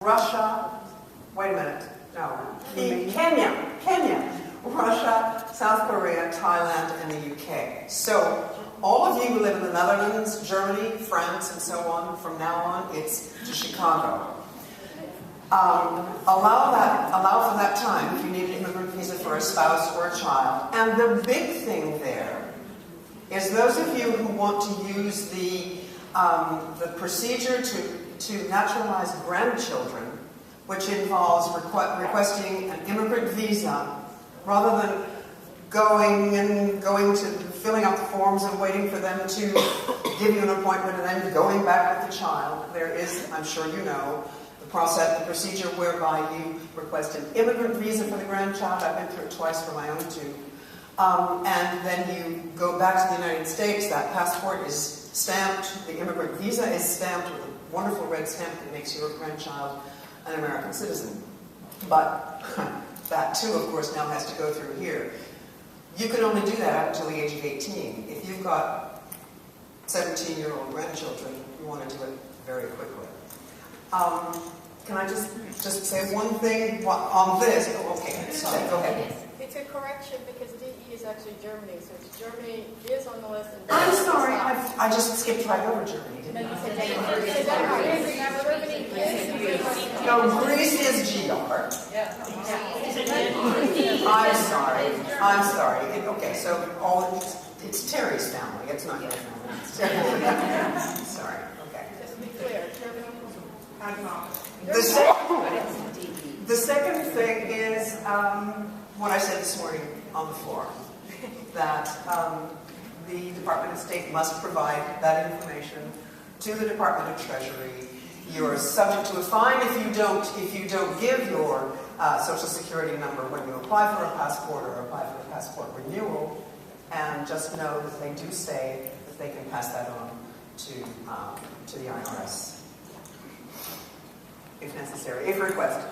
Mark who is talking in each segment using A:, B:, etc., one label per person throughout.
A: Russia, wait a minute, no, Kenya, Russia, South Korea, Thailand, and the UK. So all of you who live in the Netherlands, Germany, France, and so on, from now on, it's to Chicago. Allow for that time if you need an immigrant visa for a spouse or a child. And the big thing there is those of you who want to use the procedure to naturalize grandchildren, which involves requesting an immigrant visa, rather than going to filling out the forms and waiting for them to give you an appointment and then going back with the child. There is, I'm sure you know, the procedure whereby you request an immigrant visa for the grandchild. I've been through it twice for my own two. And then you go back to the United States. That passport is stamped. The immigrant visa is stamped with a wonderful red stamp that makes your grandchild an American citizen. But that too, of course, now has to go through here. You can only do that up until the age of 18. If you've got 17-year-old grandchildren, you want to do it very quickly. Can I just say one thing on this? Oh, okay, go ahead.
B: It's a correction because DE is actually Germany, so Germany is on the list.
A: I'm sorry, I just skipped right over Germany, didn't I? No, Greece is GR. I'm sorry. Okay, so it's Terry's family. It's not your family. It's Terry's family. Sorry. Okay.
B: Just to be clear,
A: the second thing is what I said this morning on the floor, that the Department of State must provide that information to the Department of Treasury. You're subject to a fine if you don't give your Social Security number when you apply for a passport or apply for a passport renewal, and just know that they do say that they can pass that on to the IRS if necessary, if requested.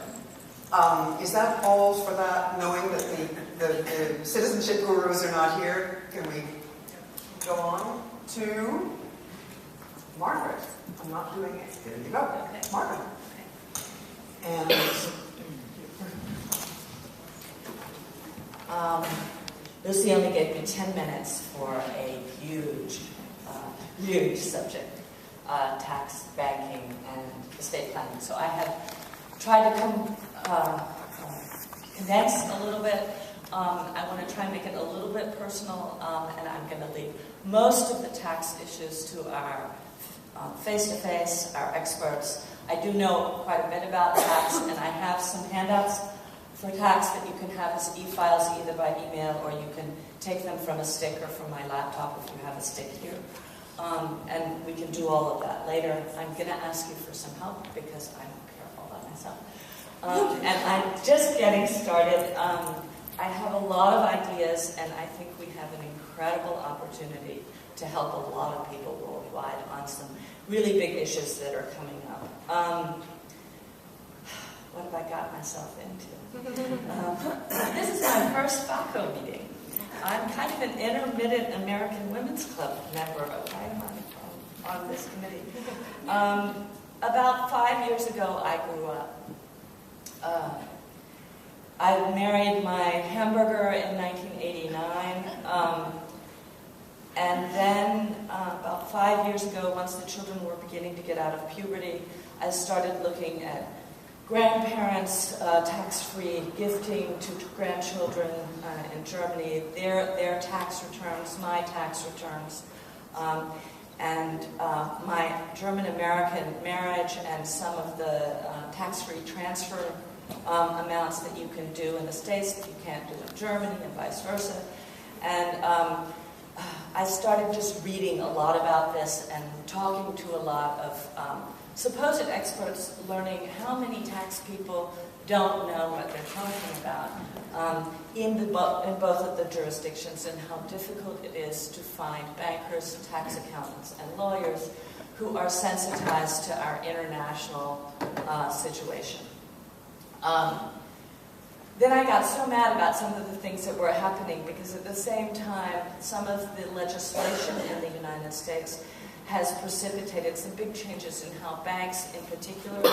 A: Is that all for that, knowing that the citizenship gurus are not here? Can we go on to Margaret? I'm not doing it. There you go. Okay. Margaret. Okay. And
C: Lucy only gave me 10 minutes for a huge subject, tax, banking, and estate planning. So I have tried to condense a little bit. I want to try and make it a little bit personal, and I'm going to leave most of the tax issues to our face-to-face, our experts. I do know quite a bit about tax, and I have some handouts for tax that you can have as e-files either by email or you can take them from a stick or from my laptop if you have a stick here. And we can do all of that later. I'm going to ask you for some help because I don't care all by myself. And I'm just getting started. I have a lot of ideas, and I think we have an incredible opportunity to help a lot of people worldwide on some really big issues that are coming up. What have I got myself into? This is my first FAWCO meeting. I'm kind of an intermittent American Women's Club member. Okay, I'm on this committee. About 5 years ago, I grew up. I married my hamburger in 1989. And then about 5 years ago, once the children were beginning to get out of puberty, I started looking at grandparents, tax-free gifting to grandchildren in Germany, their tax returns, my tax returns, and my German-American marriage and some of the tax-free transfer amounts that you can do in the States that you can't do in Germany and vice versa. And I started just reading a lot about this and talking to a lot of supposed experts, learning how many tax people don't know what they're talking about in both of the jurisdictions, and how difficult it is to find bankers, tax accountants, and lawyers who are sensitized to our international situation. Then I got so mad about some of the things that were happening, because at the same time, some of the legislation in the United States has precipitated some big changes in how banks, in particular,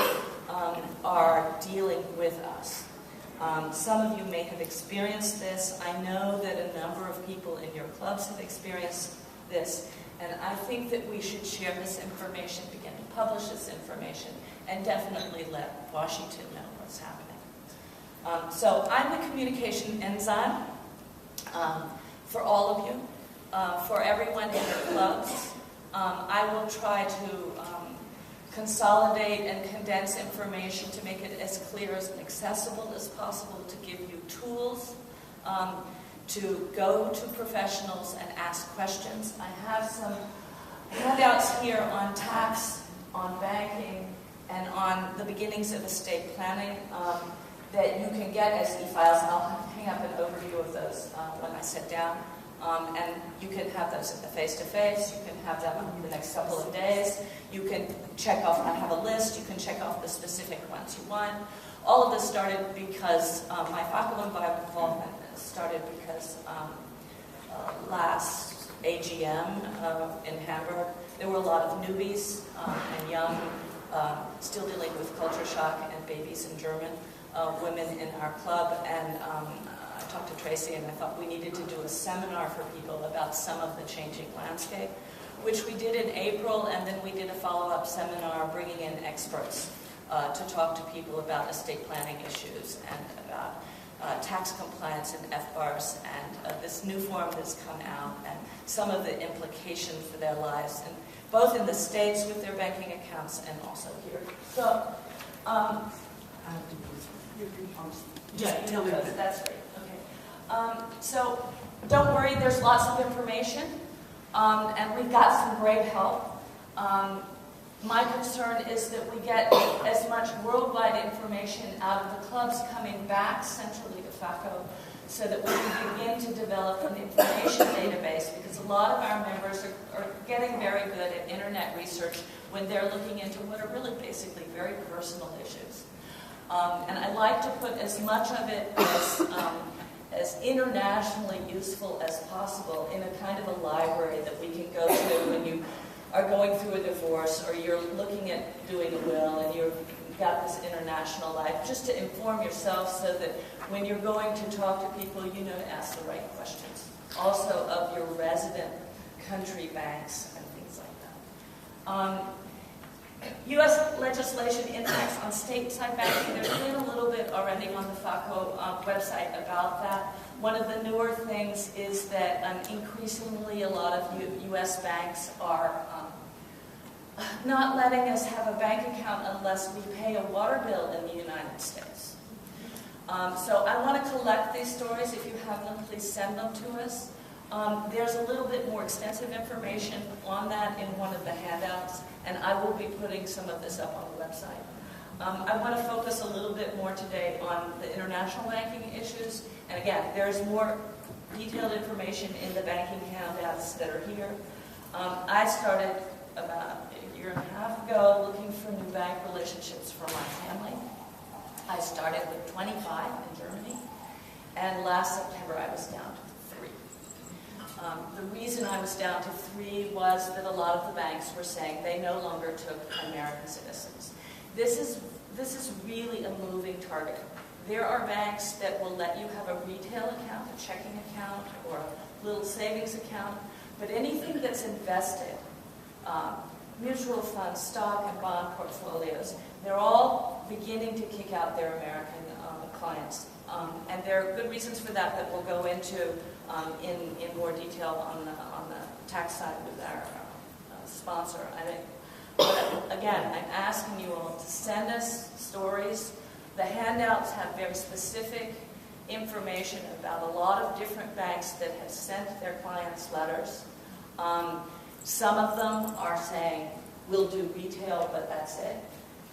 C: Some of you may have experienced this. I know that a number of people in your clubs have experienced this, and I think that we should share this information, begin to publish this information, and definitely let Washington know what's happening. So I'm the communication enzyme for all of you, for everyone in your clubs. I will try to consolidate and condense information to make it as clear and accessible as possible, to give you tools to go to professionals and ask questions. I have some handouts here on tax, on banking, and on the beginnings of estate planning that you can get as e-files. I'll hang up an overview of those when I sit down. And you can have those in the face-to-face, you can have them in the next couple of days, you can check off, I have a list, you can check off the specific ones you want. All of this started because my FAWCO involvement started because last AGM in Hamburg, there were a lot of newbies and young, still dealing with culture shock and babies and German women in our club, and I talked to Tracy and I thought we needed to do a seminar for people about some of the changing landscape, which we did in April, and then we did a follow-up seminar bringing in experts to talk to people about estate planning issues and about tax compliance and FBARs and this new form that's come out and some of the implications for their lives, and both in the States with their banking accounts and also here. So, that's great. So don't worry, there's lots of information, and we've got some great help. My concern is that we get as much worldwide information out of the clubs coming back centrally to FAWCO so that we can begin to develop an information database, because a lot of our members are getting very good at internet research when they're looking into what are really basically very personal issues. And I like to put as much of it as internationally useful as possible in a kind of a library that we can go to when you are going through a divorce or you're looking at doing a will and you've got this international life, just to inform yourself so that when you're going to talk to people, you know to ask the right questions. Also of your resident country banks and things like that. U.S. legislation impacts on stateside banking. There's been a little bit already on the FAWCO website about that. One of the newer things is that increasingly a lot of U.S. banks are not letting us have a bank account unless we pay a water bill in the United States. So I want to collect these stories. If you have them, please send them to us. There's a little bit more extensive information on that in one of the handouts, and I will be putting some of this up on the website. I want to focus a little bit more today on the international banking issues, and again, there's more detailed information in the banking handouts that are here. I started about a year and a half ago looking for new bank relationships for my family. I started with 25 in Germany, and last September I was down to 3. The reason I was down to 3 was that a lot of the banks were saying they no longer took American citizens. This is really a moving target. There are banks that will let you have a retail account, a checking account, or a little savings account, but anything that's invested, mutual funds, stock and bond portfolios, they're all beginning to kick out their American clients. And there are good reasons for that that we'll go into in more detail on the tax side with our sponsor. But again, I'm asking you all to send us stories. The handouts have very specific information about a lot of different banks that have sent their clients letters. Some of them are saying, we'll do retail, but that's it.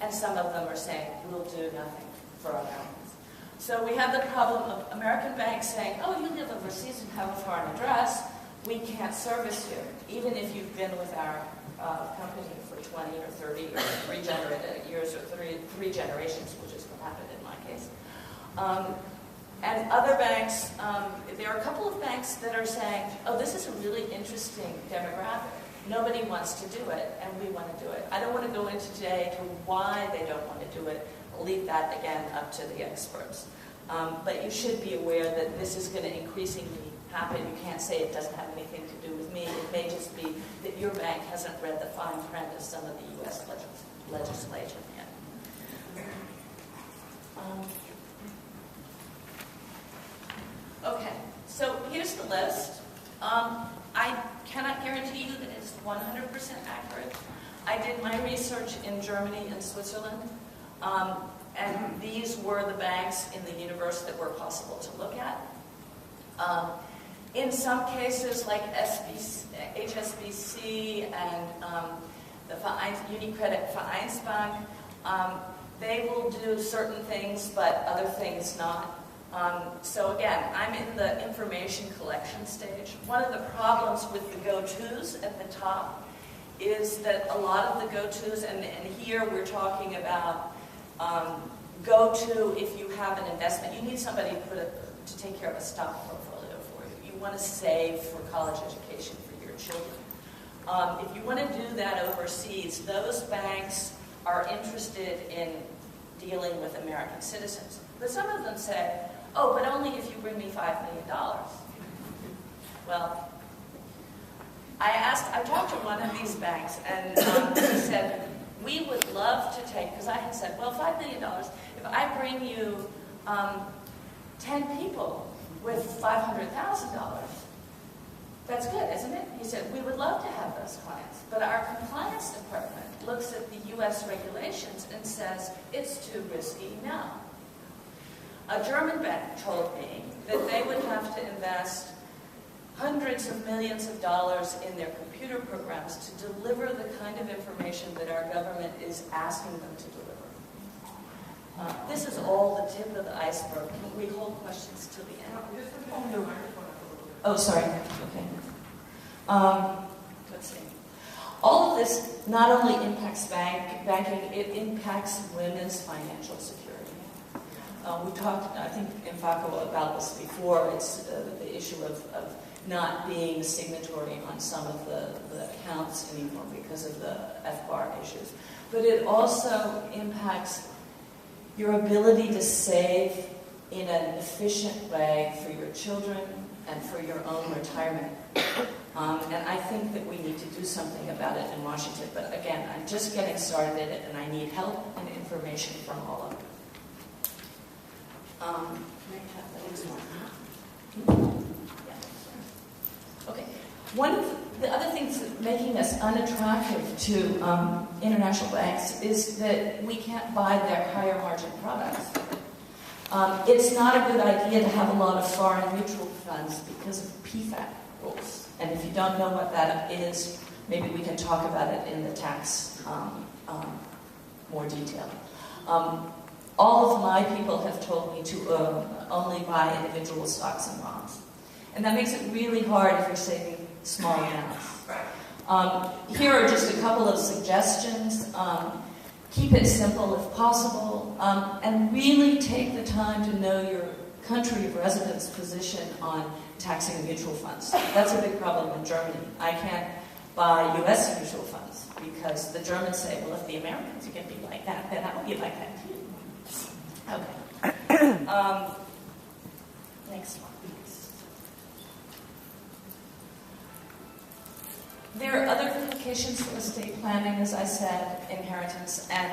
C: And some of them are saying, we'll do nothing for Americans. So we have the problem of American banks saying, oh, you live overseas and have a foreign address. We can't service you, even if you've been with our company for 20 or 30 or 3 years or three generations, which is what happened in my case. And other banks, there are a couple of banks that are saying, oh, this is a really interesting demographic. Nobody wants to do it, and we want to do it. I don't want to go into today to why they don't want to do it. I'll leave that, again, up to the experts. But you should be aware that this is going to increasingly happen. You can't say it doesn't have anything to do with me. It may just be that your bank hasn't read the fine print of some of the U.S. legislation yet. Okay, so here's the list. I cannot guarantee you that it's 100% accurate. I did my research in Germany and Switzerland, and these were the banks in the universe that were possible to look at. In some cases, like HSBC and the UniCredit Vereinsbank, they will do certain things, but other things not. So again, I'm in the information collection stage. One of the problems with the go-tos at the top is that a lot of the go-tos, and here we're talking about go-to if you have an investment. You need somebody to take care of a stock portfolio for you. You want to save for college education for your children. If you want to do that overseas, those banks are interested in dealing with American citizens. But some of them say, oh, but only if you bring me $5 million. Well, I talked to one of these banks, and he said, we would love to take, because I had said, well, $5 million, if I bring you 10 people with $500,000, that's good, isn't it? He said, we would love to have those clients, but our compliance department looks at the U.S. regulations and says, it's too risky now. A German bank told me that they would have to invest hundreds of millions of dollars in their computer programs to deliver the kind of information that our government is asking them to deliver. This is all the tip of the iceberg. Can we hold questions till the end? Oh, sorry. Okay. Let's see. All of this not only impacts banking, it impacts women's financial security. We talked, I think, in FAWCO about this before. It's the issue of not being signatory on some of the accounts anymore because of the FBAR issues. But it also impacts your ability to save in an efficient way for your children and for your own retirement. And I think that we need to do something about it in Washington. But again, I'm just getting started in it, and I need help and information from all of you. Can I have the next one? Yeah. Okay. One of the other things that's making us unattractive to international banks is that we can't buy their higher margin products. It's not a good idea to have a lot of foreign mutual funds because of PFAC rules. And if you don't know what that is, maybe we can talk about it in the tax more detail. All of my people have told me to only buy individual stocks and bonds. And that makes it really hard if you're saving small amounts. Here are just a couple of suggestions. Keep it simple if possible, and really take the time to know your country of residence position on taxing mutual funds. That's a big problem in Germany. I can't buy U.S. mutual funds because the Germans say, well, if the Americans are going to be like that, then I'll be like that too. Okay. Next one, please. There are other implications for estate planning, as I said, inheritance, and